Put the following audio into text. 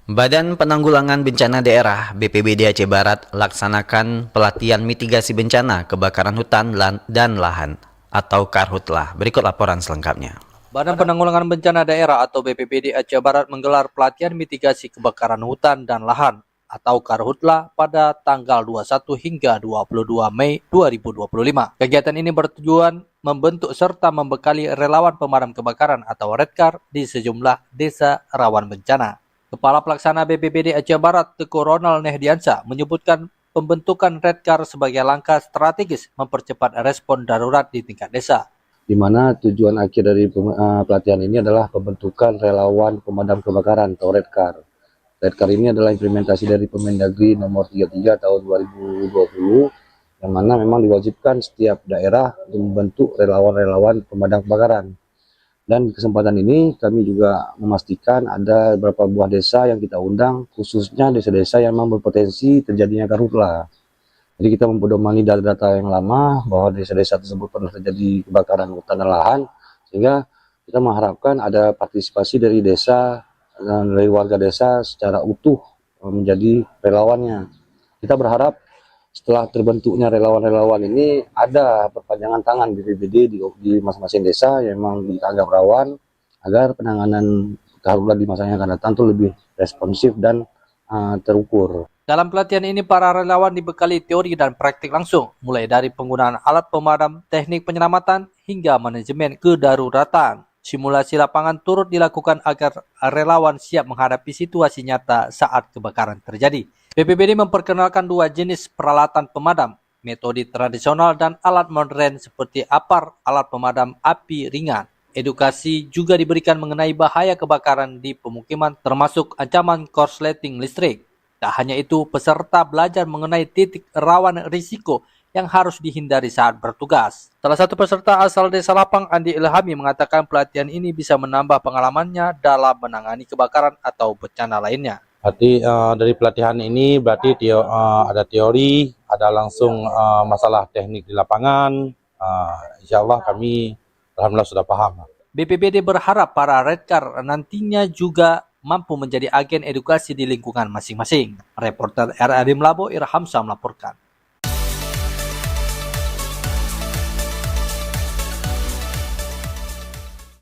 Badan Penanggulangan Bencana Daerah BPBD Aceh Barat laksanakan pelatihan mitigasi bencana kebakaran hutan dan lahan atau Karhutlah. Berikut laporan selengkapnya. Badan Penanggulangan Bencana Daerah atau BPBD Aceh Barat menggelar pelatihan mitigasi kebakaran hutan dan lahan atau Karhutlah pada tanggal 21 hingga 22 Mei 2025. Kegiatan ini bertujuan membentuk serta membekali relawan pemadam kebakaran atau Redkar di sejumlah desa rawan bencana. Kepala Pelaksana BPBD Aceh Barat, Teguh Ronald Nehdiansyah, menyebutkan pembentukan Redkar sebagai langkah strategis mempercepat respon darurat di tingkat desa. Di mana tujuan akhir dari pelatihan ini adalah pembentukan relawan pemadam kebakaran atau Redkar. Redkar ini adalah implementasi dari Permendagri nomor 33 tahun 2020, yang mana memang diwajibkan setiap daerah untuk membentuk relawan-relawan pemadam kebakaran. Dan di kesempatan ini kami juga memastikan ada beberapa buah desa yang kita undang, khususnya desa-desa yang memang berpotensi terjadinya karhutlah. Jadi kita mempedomani data-data yang lama bahwa desa-desa tersebut pernah terjadi kebakaran hutan dan lahan, sehingga kita mengharapkan ada partisipasi dari desa dan dari warga desa secara utuh menjadi relawannya. Kita berharap setelah terbentuknya relawan-relawan ini ada perpanjangan tangan BPBD di masing-masing desa yang memang dianggap rawan, agar penanganan karhutlah di masa yang akan datang itu lebih responsif dan terukur. Dalam pelatihan ini, para relawan dibekali teori dan praktik langsung, mulai dari penggunaan alat pemadam, teknik penyelamatan, hingga manajemen kedaruratan. Simulasi lapangan turut dilakukan agar relawan siap menghadapi situasi nyata saat kebakaran terjadi. BPBD memperkenalkan dua jenis peralatan pemadam, metode tradisional dan alat modern seperti APAR, alat pemadam api ringan. Edukasi juga diberikan mengenai bahaya kebakaran di pemukiman, termasuk ancaman korsleting listrik. Tak hanya itu, peserta belajar mengenai titik rawan risiko yang harus dihindari saat bertugas. Salah satu peserta asal Desa Lapang, Andi Ilhami, mengatakan pelatihan ini bisa menambah pengalamannya dalam menangani kebakaran atau bencana lainnya. Berarti dari pelatihan ini berarti ada teori, ada langsung masalah teknik di lapangan. Insya Allah kami alhamdulillah sudah paham. BPBD berharap para Redkar nantinya juga mampu menjadi agen edukasi di lingkungan masing-masing. Reporter RRI Melabo, Irhamsyah melaporkan.